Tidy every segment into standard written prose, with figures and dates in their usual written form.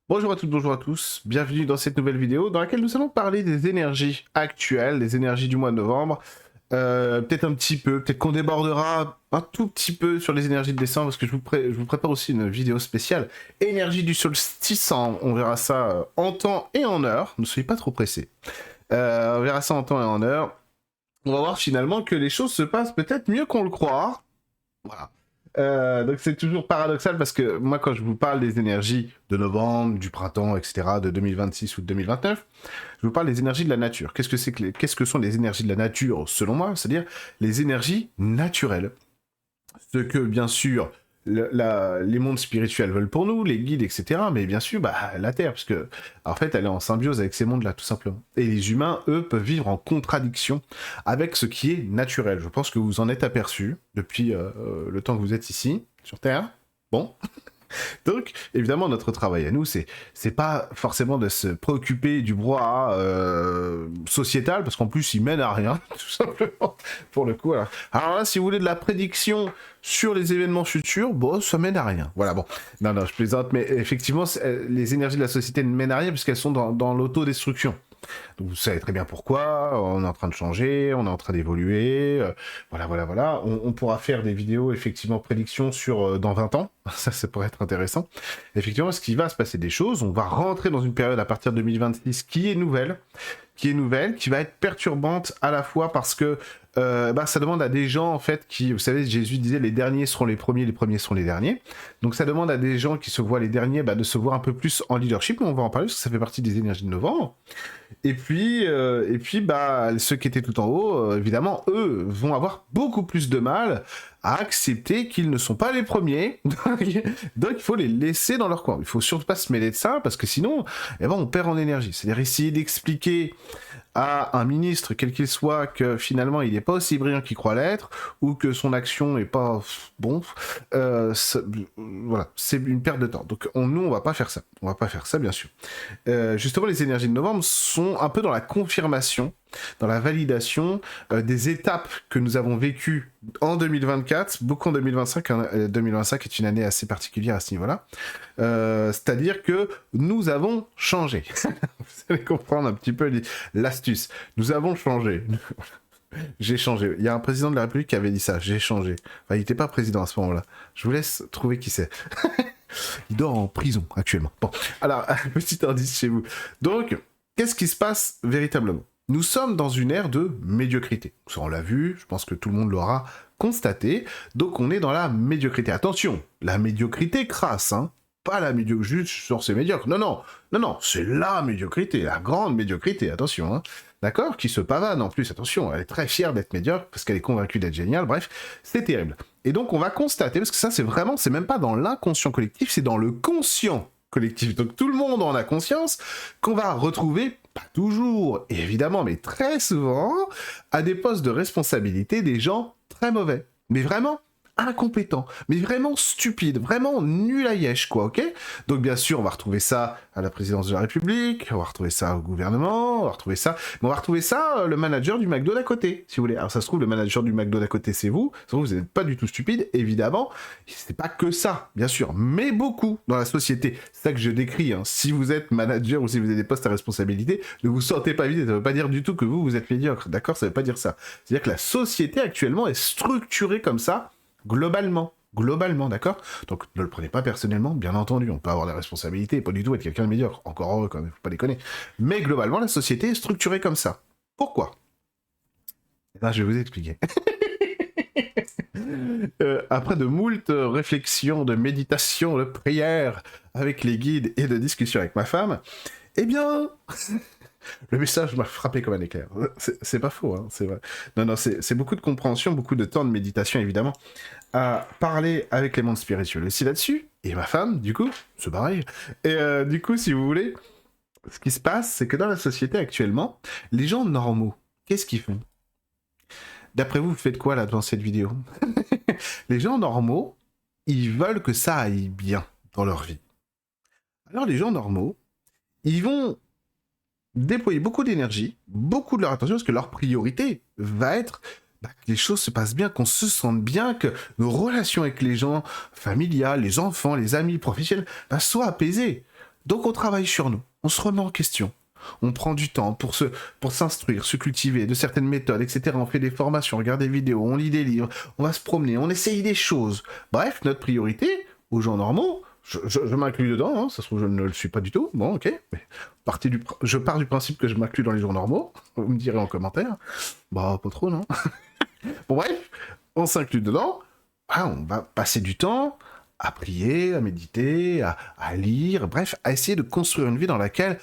Bonjour à toutes, bonjour à tous, bienvenue dans cette nouvelle vidéo dans laquelle nous allons parler des énergies actuelles, des énergies du mois de novembre. Peut-être un petit peu, peut-être qu'on débordera un tout petit peu sur les énergies de décembre parce que je vous prépare aussi une vidéo spéciale. Énergie du solstice, on verra ça en temps et en heure, ne soyez pas trop pressés. On verra ça en temps et en heure. On va voir finalement que les choses se passent peut-être mieux qu'on le croit. Voilà. Donc c'est toujours paradoxal parce que moi quand je vous parle des énergies de novembre, du printemps, etc., de 2026 ou de 2029, je vous parle des énergies de la nature. Qu'est-ce que sont les énergies de la nature selon moi? C'est-à-dire les énergies naturelles. Ce que bien sûr les mondes spirituels veulent pour nous, les guides, etc. Mais bien sûr, la Terre, parce que en fait, elle est en symbiose avec ces mondes-là, tout simplement. Et les humains, eux, peuvent vivre en contradiction avec ce qui est naturel. Je pense que vous en êtes aperçu depuis le temps que vous êtes ici, sur Terre. Bon, donc, évidemment, notre travail à nous, c'est pas forcément de se préoccuper du brouhaha sociétal, parce qu'en plus, il mène à rien, tout simplement, pour le coup. Alors là, si vous voulez de la prédiction sur les événements futurs, bon, ça mène à rien. Voilà, bon. Non, je plaisante, mais effectivement, les énergies de la société ne mènent à rien, puisqu'elles sont dans l'autodestruction. Donc vous savez très bien pourquoi, on est en train de changer, on est en train d'évoluer, voilà. On pourra faire des vidéos, effectivement, prédictions sur dans 20 ans, ça pourrait être intéressant. Effectivement, ce qui va se passer des choses, on va rentrer dans une période à partir de 2026 qui est nouvelle, qui va être perturbante à la fois parce que ça demande à des gens, en fait, qui, vous savez, Jésus disait, les derniers seront les premiers seront les derniers. Donc ça demande à des gens qui se voient les derniers de se voir un peu plus en leadership, mais on va en parler parce que ça fait partie des énergies de novembre. Ceux qui étaient tout en haut, évidemment, eux, vont avoir beaucoup plus de mal à accepter qu'ils ne sont pas les premiers. Donc, il faut les laisser dans leur coin. Il faut surtout pas se mêler de ça, parce que sinon, on perd en énergie. C'est-à-dire essayer d'expliquer à un ministre, quel qu'il soit, que finalement il n'est pas aussi brillant qu'il croit l'être, ou que son action n'est pas bon, voilà, c'est une perte de temps. Donc nous, on va pas faire ça. On va pas faire ça, bien sûr. Justement, les énergies de novembre sont un peu dans la confirmation, dans la validation des étapes que nous avons vécues en 2024, beaucoup en 2025. 2025 est une année assez particulière à ce niveau-là. C'est-à-dire que nous avons changé. Vous allez comprendre un petit peu l'astuce. Nous avons changé. J'ai changé. Il y a un président de la République qui avait dit ça. J'ai changé. Enfin, il n'était pas président à ce moment-là. Je vous laisse trouver qui c'est. Il dort en prison actuellement. Bon, alors, un petit indice chez vous. Donc, qu'est-ce qui se passe véritablement? Nous sommes dans une ère de médiocrité. Ça, on l'a vu, je pense que tout le monde l'aura constaté. Donc, on est dans la médiocrité. Attention, la médiocrité crasse, hein. Pas la médiocrité, juste sur ces médiocres. Non, c'est la médiocrité, la grande médiocrité, attention, hein. D'accord? Qui se pavane en plus, attention, elle est très fière d'être médiocre parce qu'elle est convaincue d'être géniale, bref, c'est terrible. Et donc on va constater, parce que ça c'est même pas dans l'inconscient collectif, c'est dans le conscient collectif. Donc tout le monde en a conscience qu'on va retrouver, pas toujours, évidemment, mais très souvent, à des postes de responsabilité des gens très mauvais. Mais vraiment incompétents, mais vraiment stupides, vraiment nul à yesh, quoi, ok? Donc bien sûr, on va retrouver ça à la présidence de la République, on va retrouver ça au gouvernement, on va retrouver ça, mais on va retrouver ça le manager du McDo d'à côté, si vous voulez. Alors ça se trouve, le manager du McDo d'à côté, c'est vous, ça se trouve, vous n'êtes pas du tout stupide, évidemment, c'est pas que ça, bien sûr, mais beaucoup dans la société. C'est ça que je décris, hein. Si vous êtes manager ou si vous avez des postes à responsabilité, ne vous sentez pas vidé, ça veut pas dire du tout que vous êtes médiocre, d'accord? Ça veut pas dire ça. C'est-à-dire que la société actuellement est structurée comme ça, globalement, d'accord? Donc ne le prenez pas personnellement, bien entendu, on peut avoir des responsabilités et pas du tout être quelqu'un de médiocre, encore heureux quand même, faut pas déconner. Mais globalement, la société est structurée comme ça. Pourquoi? Eh ben, je vais vous expliquer. Après de moult réflexions, de méditation, de prières avec les guides et de discussions avec ma femme, eh bien, le message m'a frappé comme un éclair. C'est pas faux, hein, c'est vrai. Non, c'est beaucoup de compréhension, beaucoup de temps de méditation, évidemment, à parler avec les mondes spirituels aussi là-dessus. Et ma femme, du coup, c'est pareil. Et du coup, si vous voulez, ce qui se passe, c'est que dans la société actuellement, les gens normaux, qu'est-ce qu'ils font? D'après vous, vous faites quoi là dans cette vidéo? Les gens normaux, ils veulent que ça aille bien dans leur vie. Alors les gens normaux, ils vont déployer beaucoup d'énergie, beaucoup de leur attention, parce que leur priorité va être que les choses se passent bien, qu'on se sente bien, que nos relations avec les gens familiales, les enfants, les amis, professionnels, soient apaisées. Donc on travaille sur nous, on se remet en question. On prend du temps pour s'instruire, se cultiver de certaines méthodes, etc. On fait des formations, on regarde des vidéos, on lit des livres, on va se promener, on essaye des choses. Bref, notre priorité, aux gens normaux, je m'inclus dedans, hein, ça se trouve je ne le suis pas du tout, bon ok, mais je pars du principe que je m'inclus dans les gens normaux, vous me direz en commentaire, bah pas trop non. Bon bref, on s'inclut dedans, ah, on va passer du temps à prier, à méditer, à lire, bref, à essayer de construire une vie dans laquelle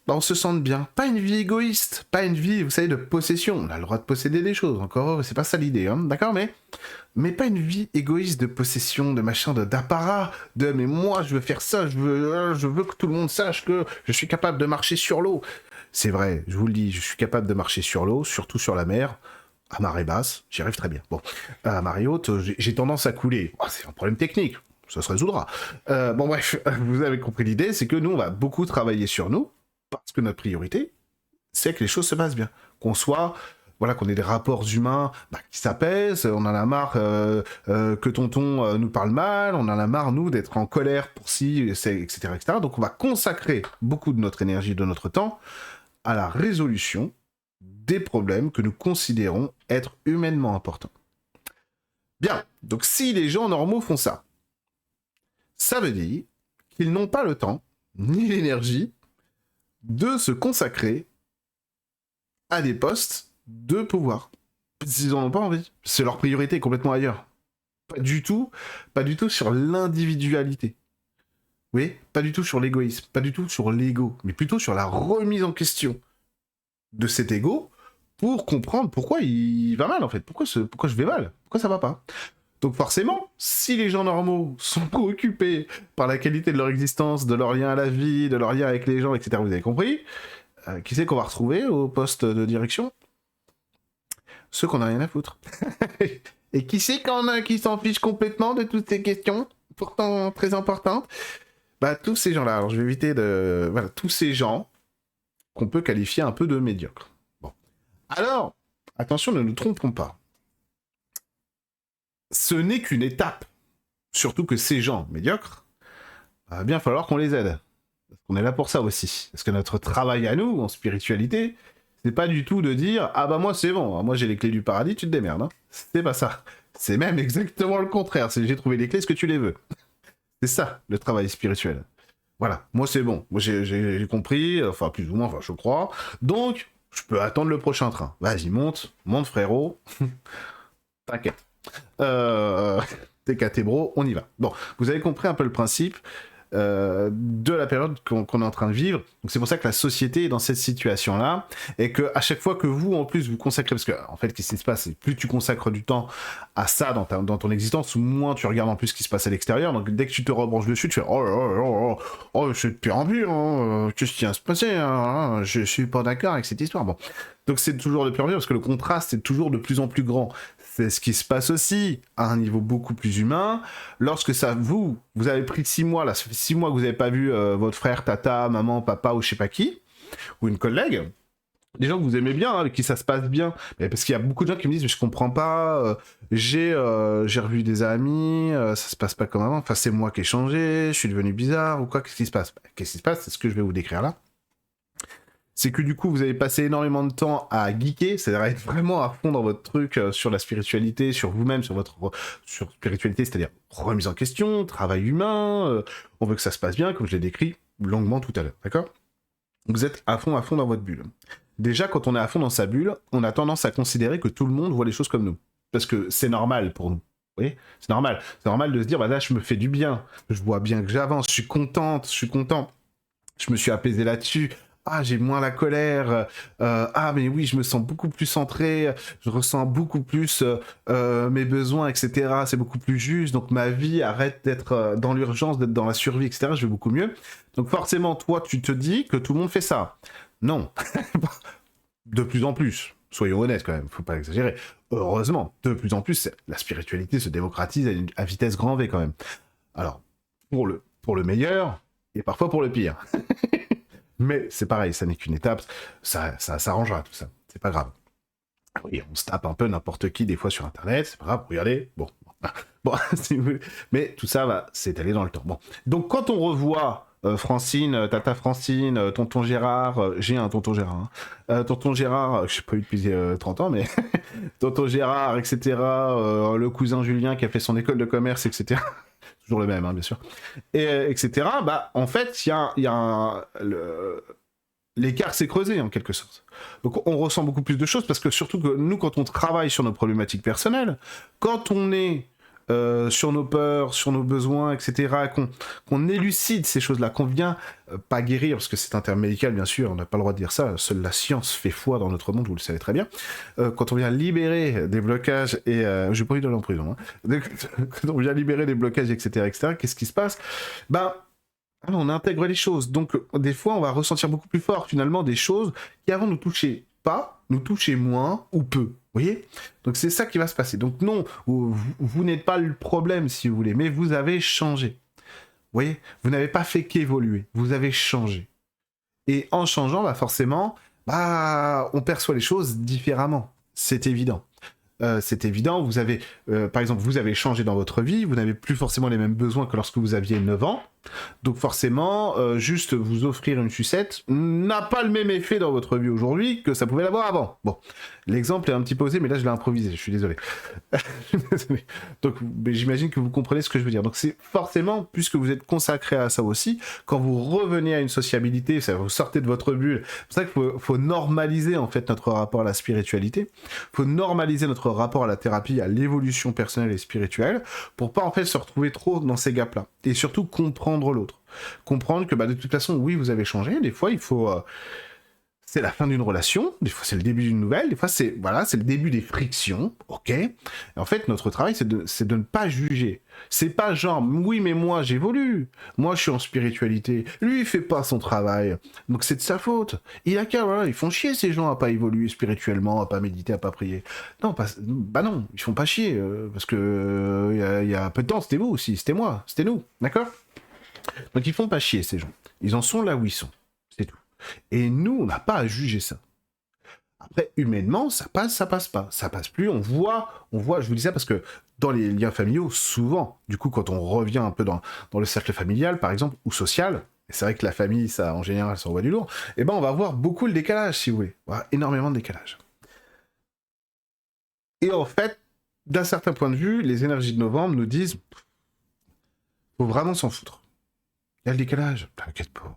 on se sente bien. Pas une vie égoïste, pas une vie, vous savez, de possession. On a le droit de posséder des choses, encore, c'est pas ça l'idée, hein, d'accord, mais pas une vie égoïste de possession, de machin, d'apparat, mais moi je veux faire ça, je veux que tout le monde sache que je suis capable de marcher sur l'eau. C'est vrai, je vous le dis, je suis capable de marcher sur l'eau, surtout sur la mer. À marée basse, j'y arrive très bien. Bon, à marée haute, j'ai tendance à couler. Oh, c'est un problème technique, ça se résoudra. Bon bref, vous avez compris l'idée, c'est que nous, on va beaucoup travailler sur nous, parce que notre priorité, c'est que les choses se passent bien. Qu'on soit, voilà, qu'on ait des rapports humains qui s'apaisent, on en a marre que tonton nous parle mal, on en a marre, nous, d'être en colère pour ci, etc., etc. Donc on va consacrer beaucoup de notre énergie, de notre temps, à la résolution des problèmes que nous considérons être humainement importants. Bien, donc si les gens normaux font ça, ça veut dire qu'ils n'ont pas le temps, ni l'énergie, de se consacrer à des postes de pouvoir. S'ils n'en ont pas envie. C'est leur priorité complètement ailleurs. Pas du tout sur l'individualité. Oui, pas du tout sur l'égoïsme, pas du tout sur l'ego, mais plutôt sur la remise en question de cet ego pour comprendre pourquoi il va mal en fait, pourquoi je vais mal, pourquoi ça va pas. Donc forcément, si les gens normaux sont préoccupés par la qualité de leur existence, de leur lien à la vie, de leur lien avec les gens, etc., vous avez compris, qui c'est qu'on va retrouver au poste de direction? Ceux qu'on n'a rien à foutre. Et qui c'est qu'on a qui s'en fiche complètement de toutes ces questions, pourtant très importantes? Tous ces gens-là. Alors je vais éviter de... Voilà, tous ces gens qu'on peut qualifier un peu de médiocres. Bon. Alors, attention, ne nous trompons pas. Ce n'est qu'une étape. Surtout que ces gens médiocres, va bien falloir qu'on les aide. Parce qu'on est là pour ça aussi. Parce que notre travail à nous, en spiritualité, c'est pas du tout de dire « Ah bah moi c'est bon, moi j'ai les clés du paradis, tu te démerdes. Hein. » C'est pas ça. C'est même exactement le contraire. C'est j'ai trouvé les clés, est-ce que tu les veux? C'est ça, le travail spirituel. Voilà, moi c'est bon. Moi j'ai compris, enfin plus ou moins, enfin je crois. Donc, je peux attendre le prochain train. Vas-y, monte frérot. T'inquiète. T'es catébro, on y va. Bon, vous avez compris un peu le principe de la période qu'on est en train de vivre. Donc c'est pour ça que la société est dans cette situation-là, et que à chaque fois que vous, en plus, vous consacrez, parce que en fait, qu'est-ce qui se passe, c'est plus tu consacres du temps à ça dans ton existence, moins tu regardes en plus ce qui se passe à l'extérieur. Donc dès que tu te rebranches dessus, tu fais oh c'est de pire en pire, hein, qu'est-ce qui vient se passer, hein, je suis pas d'accord avec cette histoire. Bon, donc c'est toujours de pire en pire parce que le contraste est toujours de plus en plus grand. C'est ce qui se passe aussi à un niveau beaucoup plus humain. Lorsque ça, vous avez pris 6 mois, là, ça fait 6 mois que vous n'avez pas vu votre frère, tata, maman, papa ou je sais pas qui, ou une collègue, des gens que vous aimez bien, hein, avec qui ça se passe bien, mais parce qu'il y a beaucoup de gens qui me disent mais je comprends pas, j'ai revu des amis, ça se passe pas comme avant, enfin c'est moi qui ai changé, je suis devenu bizarre ou quoi, qu'est-ce qui se passe? Qu'est-ce qui se passe? C'est ce que je vais vous décrire là. C'est que du coup, vous avez passé énormément de temps à geeker, c'est-à-dire à être vraiment à fond dans votre truc sur la spiritualité, sur vous-même, sur spiritualité, c'est-à-dire remise en question, travail humain, on veut que ça se passe bien, comme je l'ai décrit longuement tout à l'heure, d'accord? Vous êtes à fond dans votre bulle. Déjà, quand on est à fond dans sa bulle, on a tendance à considérer que tout le monde voit les choses comme nous. Parce que c'est normal pour nous. Vous voyez, c'est normal. C'est normal de se dire, bah là, je me fais du bien. Je vois bien que j'avance, je suis content. Je me suis apaisé là-dessus. Ah, j'ai moins la colère. Ah, mais oui, je me sens beaucoup plus centré. Je ressens beaucoup plus mes besoins, etc. C'est beaucoup plus juste. Donc, ma vie arrête d'être dans l'urgence, d'être dans la survie, etc. Je vais beaucoup mieux. Donc, forcément, toi, tu te dis que tout le monde fait ça. Non. De plus en plus. Soyons honnêtes quand même, faut pas exagérer. Heureusement, de plus en plus, la spiritualité se démocratise à vitesse grand V quand même. Alors, pour le meilleur, et parfois pour le pire. Mais c'est pareil, ça n'est qu'une étape, ça s'arrangera tout ça, c'est pas grave. Oui, on se tape un peu n'importe qui des fois sur internet, c'est pas grave, regardez, bon, si vous voulez. Mais tout ça va s'étaler dans le temps. Bon. Donc quand on revoit Francine, Tata Francine, tonton Gérard, j'ai un tonton Gérard, hein. Tonton Gérard, je sais pas eu depuis 30 ans, mais tonton Gérard, etc. Le cousin Julien qui a fait son école de commerce, etc. Toujours le même, hein, bien sûr. Et, etc. Bah, en fait, l'écart s'est creusé en quelque sorte. Donc on ressent beaucoup plus de choses parce que surtout que nous, quand on travaille sur nos problématiques personnelles, quand on est sur nos peurs, sur nos besoins, etc., qu'on élucide ces choses-là, qu'on vient pas guérir, parce que c'est un terme médical, bien sûr, on n'a pas le droit de dire ça, seule la science fait foi dans notre monde, vous le savez très bien, quand on vient libérer des blocages, et j'ai pas envie d'aller en prison, hein. Quand on vient libérer des blocages, etc., qu'est-ce qui se passe? Ben, on intègre les choses, donc des fois on va ressentir beaucoup plus fort finalement des choses qui avant nous touchaient pas, nous touchaient moins ou peu. Vous voyez? Donc c'est ça qui va se passer. Donc non, vous n'êtes pas le problème si vous voulez, mais vous avez changé. Vous voyez? Vous n'avez pas fait qu'évoluer, vous avez changé. Et en changeant, bah forcément, bah on perçoit les choses différemment. C'est évident. C'est évident, vous avez, par exemple, vous avez changé dans votre vie, vous n'avez plus forcément les mêmes besoins que lorsque vous aviez 9 ans, donc forcément, juste vous offrir une sucette n'a pas le même effet dans votre vie aujourd'hui que ça pouvait l'avoir avant. Bon, l'exemple est un petit peu osé, mais là je l'ai improvisé, je suis désolé. Donc j'imagine que vous comprenez ce que je veux dire. Donc c'est forcément, puisque vous êtes consacré à ça aussi, quand vous revenez à une sociabilité, ça, vous sortez de votre bulle, c'est pour ça qu'il faut normaliser en fait notre rapport à la spiritualité, faut normaliser notre rapport à la thérapie, à l'évolution personnelle et spirituelle, pour pas en fait se retrouver trop dans ces gaps-là. Et surtout comprendre l'autre. Comprendre que bah, de toute façon, oui, vous avez changé, des fois il faut... c'est la fin d'une relation, des fois c'est le début d'une nouvelle, des fois c'est voilà, c'est le début des frictions, ok. Et en fait, notre travail, c'est de ne pas juger. C'est pas genre, oui, mais moi j'évolue, moi je suis en spiritualité, lui il fait pas son travail, donc c'est de sa faute. Il a qu'à, voilà, ils font chier ces gens à pas évoluer spirituellement, à pas méditer, à pas prier. Non, bah non, ils font pas chier, parce que il y a peu de temps, c'était vous aussi, c'était moi, c'était nous, d'accord? Donc ils font pas chier ces gens. Ils en sont là où ils sont, c'est tout. Et nous, on n'a pas à juger ça. Après, humainement, ça passe pas. Ça passe plus, on voit, je vous dis ça parce que dans les liens familiaux, souvent, du coup, quand on revient un peu dans le cercle familial, par exemple, ou social, et c'est vrai que la famille, ça, en général, ça envoie du lourd, et ben on va voir beaucoup le décalage, si vous voulez. Voilà, énormément de décalage. Et en fait, d'un certain point de vue, les énergies de novembre nous disent, faut vraiment s'en foutre. Il y a le décalage, t'inquiète pas.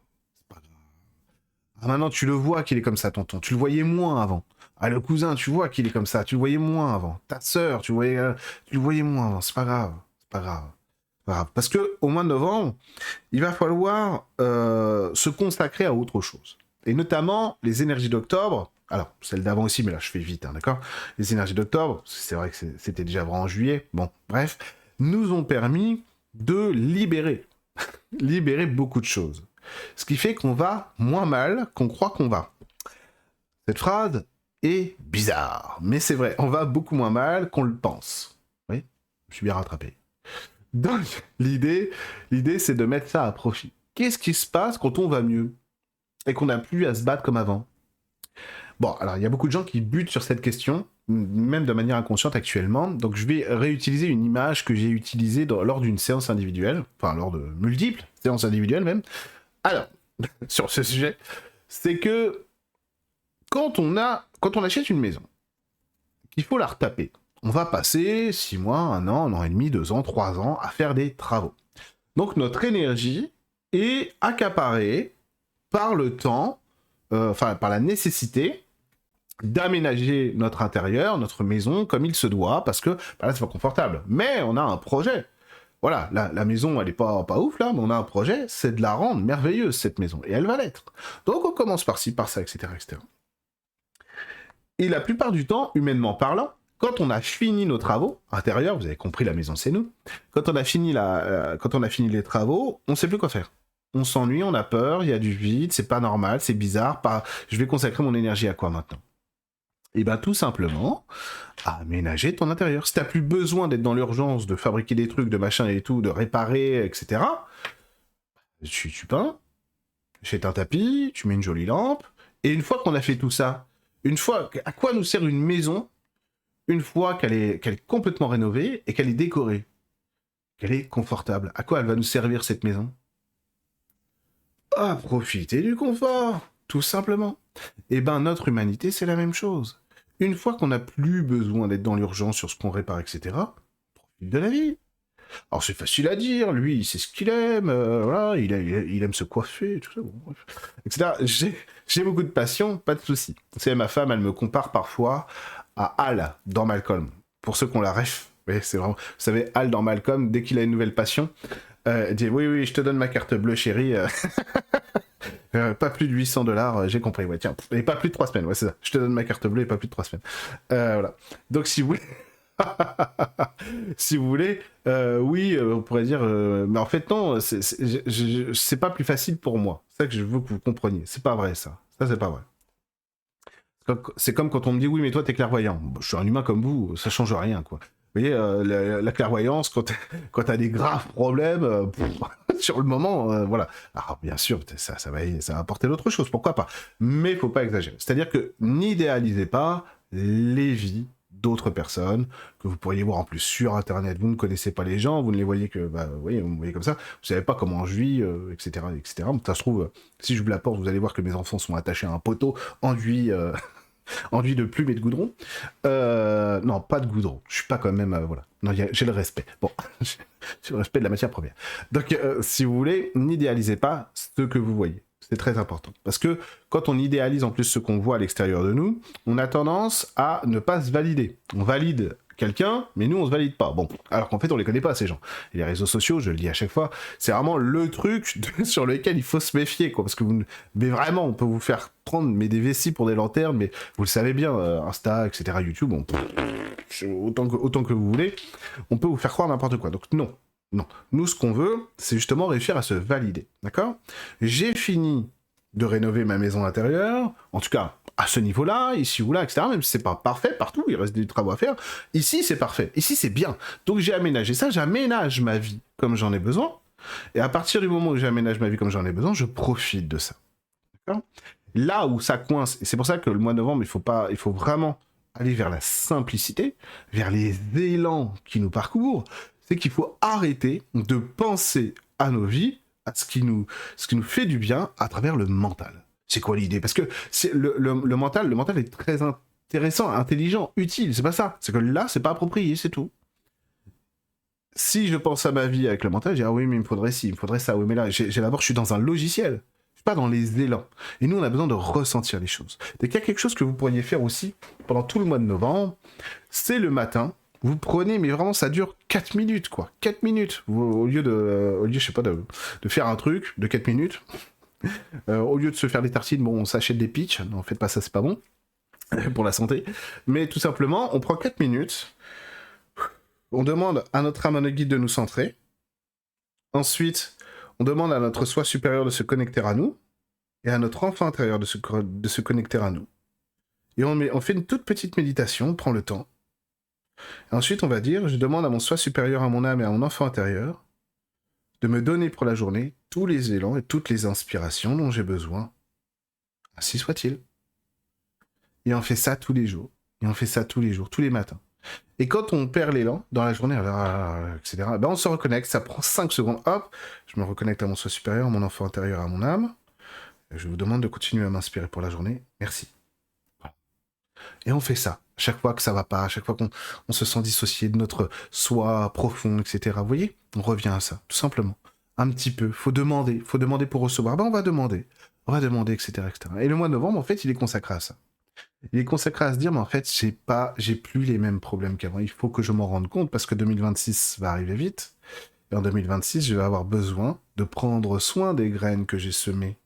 Ah, maintenant, tu le vois qu'il est comme ça, tonton. Tu le voyais moins avant. Ah, le cousin, tu vois qu'il est comme ça. Tu le voyais moins avant. Ta sœur, tu le voyais moins avant. C'est pas grave. C'est pas grave. C'est pas grave. Parce que au mois de novembre, il va falloir se consacrer à autre chose. Et notamment, les énergies d'octobre. Alors, celles d'avant aussi, mais là, je fais vite, hein, d'accord? Les énergies d'octobre, c'est vrai que c'était déjà vraiment en juillet. Bon, bref, nous ont permis de libérer beaucoup de choses. Ce qui fait qu'on va moins mal qu'on croit qu'on va. Cette phrase est bizarre, mais c'est vrai, on va beaucoup moins mal qu'on le pense. Oui, je suis bien rattrapé. Donc, l'idée, c'est de mettre ça à profit. Qu'est-ce qui se passe quand on va mieux et qu'on n'a plus à se battre comme avant? Bon, alors, il y a beaucoup de gens qui butent sur cette question, même de manière inconsciente actuellement, donc je vais réutiliser une image que j'ai utilisée lors d'une séance individuelle, enfin, lors de multiples séances individuelles même. Alors, sur ce sujet, c'est que quand on achète une maison, qu'il faut la retaper, on va passer 6 mois, 1 an et demi, 2 ans, 3 ans à faire des travaux. Donc notre énergie est accaparée par le temps, par la nécessité d'aménager notre intérieur, notre maison comme il se doit, parce que bah là c'est pas confortable. Mais on a un projet. Voilà, la maison, elle est pas ouf là, mais on a un projet, c'est de la rendre merveilleuse cette maison, et elle va l'être. Donc on commence par-ci, par ça, etc., etc. Et la plupart du temps, humainement parlant, quand on a fini nos travaux intérieurs, vous avez compris, la maison c'est nous. Quand on a fini les travaux, on sait plus quoi faire. On s'ennuie, on a peur, il y a du vide, c'est pas normal, c'est bizarre. Je vais consacrer mon énergie à quoi maintenant? Et bien tout simplement, à aménager ton intérieur. Si t'as plus besoin d'être dans l'urgence, de fabriquer des trucs, de machin et tout, de réparer, etc., tu peins, achètes un tapis, tu mets une jolie lampe, et une fois qu'on a fait tout ça, à quoi nous sert une maison une fois qu'elle est complètement rénovée et qu'elle est décorée, qu'elle est confortable? À quoi elle va nous servir cette maison? à profiter du confort, tout simplement. Et ben notre humanité, c'est la même chose. Une fois qu'on n'a plus besoin d'être dans l'urgence sur ce qu'on répare, etc., profite de la vie. Alors c'est facile à dire, lui il sait ce qu'il aime, voilà, il aime se coiffer, tout ça, bon, bref, etc. J'ai beaucoup de passion, pas de souci. C'est ma femme, elle me compare parfois à Hal dans Malcolm. Pour ceux qui ont la ref, oui, c'est vraiment, vous savez, Hal dans Malcolm, dès qu'il a une nouvelle passion, il dit oui, oui, je te donne ma carte bleue, chérie. Pas plus de 800 $, j'ai compris, ouais, tiens. Et pas plus de 3 semaines, ouais, c'est ça. Je te donne ma carte bleue et pas plus de 3 semaines. Voilà. Donc, si vous voulez. Si vous voulez, oui, on pourrait dire. Mais en fait, non, c'est pas plus facile pour moi. C'est ça que je veux que vous compreniez. C'est pas vrai, ça. Ça, c'est pas vrai. C'est comme quand on me dit oui, mais toi, t'es clairvoyant. Bon, je suis un humain comme vous, ça change rien, quoi. Vous voyez, la clairvoyance, quand t'as des graves problèmes, sur le moment, voilà. Alors, bien sûr, ça va apporter d'autres choses, pourquoi pas. Mais faut pas exagérer. C'est-à-dire que n'idéalisez pas les vies d'autres personnes que vous pourriez voir en plus sur Internet. Vous ne connaissez pas les gens, vous ne les voyez que, bah, oui, vous me voyez comme ça. Vous savez pas comment je vis, etc., etc. Ça se trouve, si j'ouvre la porte, vous allez voir que mes enfants sont attachés à un poteau enduit. Enduit de plumes et de goudron. Non, pas de goudron. Je suis pas quand même... voilà. Non, j'ai le respect. Bon, j'ai le respect de la matière première. Donc, si vous voulez, n'idéalisez pas ce que vous voyez. C'est très important. Parce que quand on idéalise en plus ce qu'on voit à l'extérieur de nous, on a tendance à ne pas se valider. On valide quelqu'un, mais nous on se valide pas. Bon, alors qu'en fait on les connaît pas ces gens. Et les réseaux sociaux, je le dis à chaque fois, c'est vraiment le truc sur lequel il faut se méfier, quoi. Parce que mais vraiment, on peut vous faire prendre des vessies pour des lanternes, mais vous le savez bien, Insta, etc., YouTube, autant que vous voulez, on peut vous faire croire n'importe quoi. Donc non. Non. Nous, ce qu'on veut, c'est justement réussir à se valider. D'accord? J'ai fini de rénover ma maison intérieure, en tout cas à ce niveau-là, ici ou là, etc. Même si c'est pas parfait partout, il reste des travaux à faire. Ici, c'est parfait. Ici, c'est bien. Donc j'ai aménagé ça, j'aménage ma vie comme j'en ai besoin. Et à partir du moment où j'aménage ma vie comme j'en ai besoin, je profite de ça. D'accord? Là où ça coince, et c'est pour ça que le mois de novembre, il faut vraiment aller vers la simplicité, vers les élans qui nous parcourent, c'est qu'il faut arrêter de penser à nos vies, à ce qui nous fait du bien à travers le mental. C'est quoi l'idée? Parce que le mental est très intéressant, intelligent, utile, c'est pas ça. C'est que là, c'est pas approprié, c'est tout. Si je pense à ma vie avec le mental, je dis ah oui, mais il me faudrait ci, il me faudrait ça. Oui, mais là, d'abord, je suis dans un logiciel. Je suis pas dans les élans. Et nous, on a besoin de ressentir les choses. Donc, il y a quelque chose que vous pourriez faire aussi pendant tout le mois de novembre. C'est le matin. Vous prenez, mais vraiment, ça dure 4 minutes, quoi. 4 minutes. Au lieu, je sais pas, de faire un truc de 4 minutes. Au lieu de se faire des tartines, bon, on s'achète des pitchs. Non, faites pas ça, c'est pas bon. Pour la santé. Mais tout simplement, on prend 4 minutes. On demande à notre âme, à notre guide de nous centrer. Ensuite, on demande à notre soi supérieur de se connecter à nous. Et à notre enfant intérieur de se connecter à nous. Et on fait une toute petite méditation, on prend le temps. Et ensuite, on va dire, je demande à mon soi supérieur, à mon âme et à mon enfant intérieur de me donner pour la journée tous les élans et toutes les inspirations dont j'ai besoin. Ainsi soit-il. Et on fait ça tous les jours. Et on fait ça tous les jours, tous les matins. Et quand on perd l'élan dans la journée, etc., ben on se reconnecte, ça prend 5 secondes, hop, je me reconnecte à mon soi supérieur, à mon enfant intérieur, à mon âme. Je vous demande de continuer à m'inspirer pour la journée. Merci. Voilà. Et on fait ça. Chaque fois que ça va pas, chaque fois qu'on se sent dissocié de notre soi profond, etc. Vous voyez? On revient à ça, tout simplement. Un petit peu. Faut demander pour recevoir. Ben on va demander, etc., etc. Et le mois de novembre, en fait, il est consacré à ça. Il est consacré à se dire, mais en fait, j'ai plus les mêmes problèmes qu'avant. Il faut que je m'en rende compte parce que 2026 va arriver vite. Et en 2026, je vais avoir besoin de prendre soin des graines que j'ai semées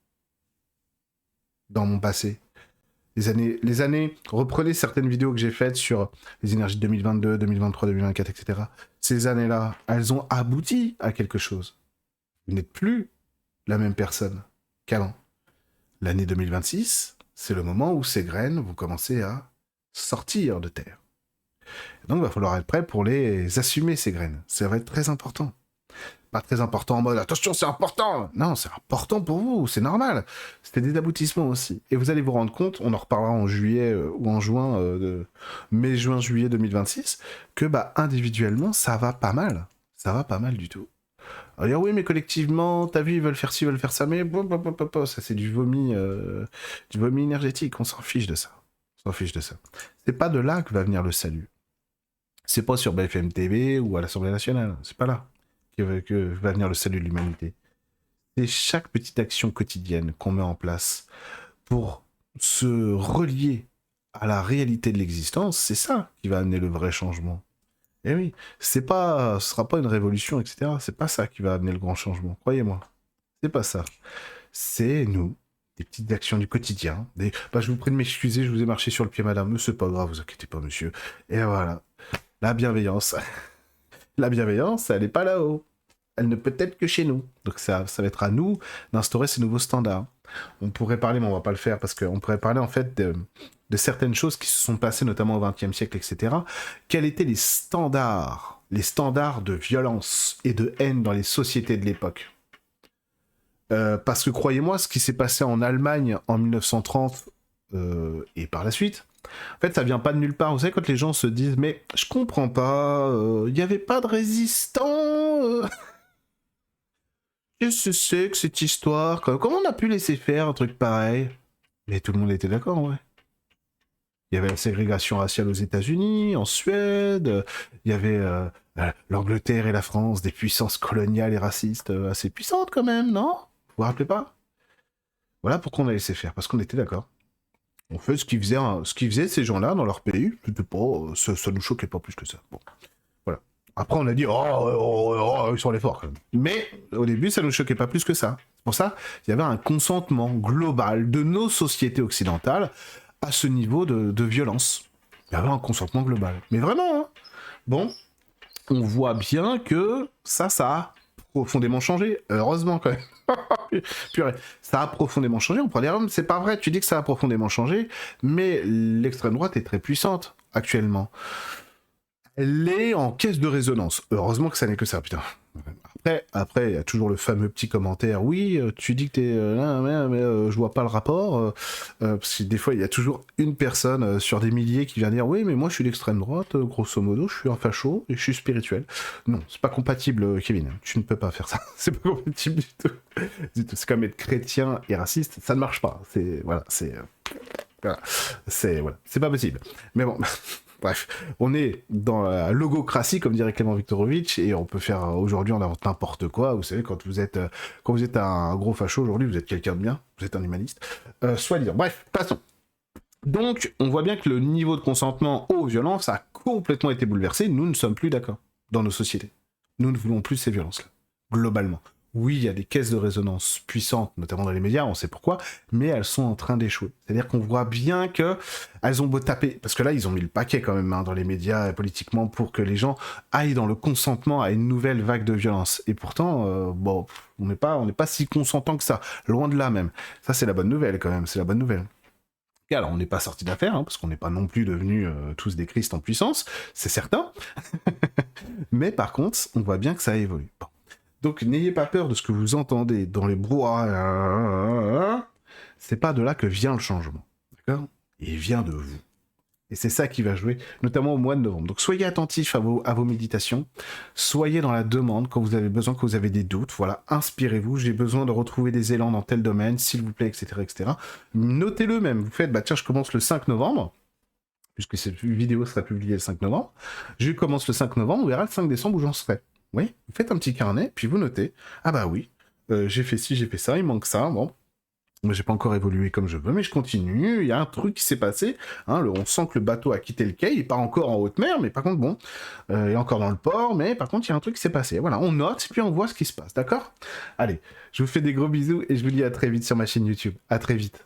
dans mon passé. Les années, reprenez certaines vidéos que j'ai faites sur les énergies de 2022, 2023, 2024, etc. Ces années-là, elles ont abouti à quelque chose. Vous n'êtes plus la même personne qu'avant. L'année 2026, c'est le moment où ces graines vont commencer à sortir de terre. Et donc, il va falloir être prêt pour les assumer, ces graines. Ça va être très important. Pas très important en mode attention, c'est important. Non, c'est important pour vous, c'est normal. C'était des aboutissements aussi. Et vous allez vous rendre compte, on en reparlera en juillet ou en juin, mai, juin, juillet 2026, que bah individuellement, ça va pas mal. Ça va pas mal du tout. Alors, dire, oui, mais collectivement, t'as vu, ils veulent faire ci, ils veulent faire ça, mais ça c'est du vomi énergétique, on s'en fiche de ça. On s'en fiche de ça. C'est pas de là que va venir le salut. C'est pas sur BFM TV ou à l'Assemblée nationale, c'est pas là que va venir le salut de l'humanité. C'est chaque petite action quotidienne qu'on met en place pour se relier à la réalité de l'existence, c'est ça qui va amener le vrai changement. Eh oui, ce sera pas une révolution, etc. C'est pas ça qui va amener le grand changement, croyez-moi. C'est pas ça. C'est nous, des petites actions du quotidien. Je vous prie de m'excuser, je vous ai marché sur le pied, madame. Mais c'est pas grave, vous inquiétez pas, monsieur. Et voilà. La bienveillance. La bienveillance, elle n'est pas là-haut. Elle ne peut être que chez nous. Donc ça va être à nous d'instaurer ces nouveaux standards. On pourrait parler, mais on va pas le faire, parce qu'on pourrait parler en fait de certaines choses qui se sont passées, notamment au XXe siècle, etc. Quels étaient les standards de violence et de haine dans les sociétés de l'époque? Parce que croyez-moi, ce qui s'est passé en Allemagne en 1930 et par la suite, en fait, ça vient pas de nulle part. Vous savez, quand les gens se disent « Mais je comprends pas, il n'y avait pas de résistants Qu'est-ce que c'est que cette histoire? Comment on a pu laisser faire un truc pareil ?» Mais tout le monde était d'accord, ouais. Il y avait la ségrégation raciale aux États-Unis, en Suède, il y avait l'Angleterre et la France, des puissances coloniales et racistes assez puissantes quand même, non? Vous vous rappelez pas? Voilà pourquoi on a laissé faire, parce qu'on était d'accord. On fait ce qu'ils faisaient ces gens-là dans leur pays, c'était pas, ça nous choquait pas plus que ça. Bon, voilà. Après, on a dit, ils sont allés forts quand même. Mais au début, ça nous choquait pas plus que ça. C'est pour ça qu'il y avait un consentement global de nos sociétés occidentales à ce niveau de violence. Il y avait un consentement global. Mais vraiment, hein. Bon, on voit bien que ça a profondément changé. Heureusement, quand même. Purée. Ça a profondément changé. On pourrait dire, c'est pas vrai, tu dis que ça a profondément changé, mais l'extrême droite est très puissante, actuellement. Elle est en caisse de résonance. Heureusement que ça n'est que ça, putain. Après, il y a toujours le fameux petit commentaire. Oui, tu dis que t'es là, mais je vois pas le rapport. Parce que des fois, il y a toujours une personne sur des milliers qui vient dire oui, mais moi je suis d'extrême droite, grosso modo, je suis un facho et je suis spirituel. Non, c'est pas compatible, Kevin. Tu ne peux pas faire ça. C'est pas compatible du tout. C'est comme être chrétien et raciste, ça ne marche pas. C'est voilà, c'est pas possible. Mais bon. Bref, on est dans la logocratie, comme dirait Clément Viktorovitch, et on peut faire aujourd'hui, on invente n'importe quoi. Vous savez, quand vous êtes un gros facho aujourd'hui, vous êtes quelqu'un de bien, vous êtes un humaniste. Soit disant. Bref, passons. Donc, on voit bien que le niveau de consentement aux violences a complètement été bouleversé. Nous ne sommes plus d'accord dans nos sociétés. Nous ne voulons plus ces violences-là, globalement. Oui, il y a des caisses de résonance puissantes, notamment dans les médias, on sait pourquoi, mais elles sont en train d'échouer. C'est-à-dire qu'on voit bien que elles ont beau taper, parce que là, ils ont mis le paquet quand même dans les médias politiquement pour que les gens aillent dans le consentement à une nouvelle vague de violence. Et pourtant, on n'est pas si consentant que ça, loin de là même. Ça, c'est la bonne nouvelle quand même, c'est la bonne nouvelle. Et alors, on n'est pas sorti d'affaire, hein, parce qu'on n'est pas non plus devenus tous des Christ en puissance, c'est certain. Mais par contre, on voit bien que ça évolue. Bon. Donc n'ayez pas peur de ce que vous entendez dans les brouhahas. C'est pas de là que vient le changement, d'accord? Il vient de vous. Et c'est ça qui va jouer, notamment au mois de novembre. Donc soyez attentifs à vos méditations, soyez dans la demande quand vous avez besoin, quand vous avez des doutes. Voilà, inspirez-vous. J'ai besoin de retrouver des élans dans tel domaine, s'il vous plaît, etc., etc. Notez-le même. Vous faites, tiens, je commence le 5 novembre. Puisque cette vidéo sera publiée le 5 novembre. Je commence le 5 novembre, on verra le 5 décembre où j'en serai. Oui, vous faites un petit carnet, puis vous notez. Ah bah oui, j'ai fait ci, j'ai fait ça, il manque ça, bon. Moi, j'ai pas encore évolué comme je veux, mais je continue, il y a un truc qui s'est passé, hein, on sent que le bateau a quitté le quai, il part encore en haute mer, mais par contre, bon, il est encore dans le port, mais par contre, il y a un truc qui s'est passé. Voilà, on note, puis on voit ce qui se passe, d'accord? Allez, je vous fais des gros bisous, et je vous dis à très vite sur ma chaîne YouTube. À très vite.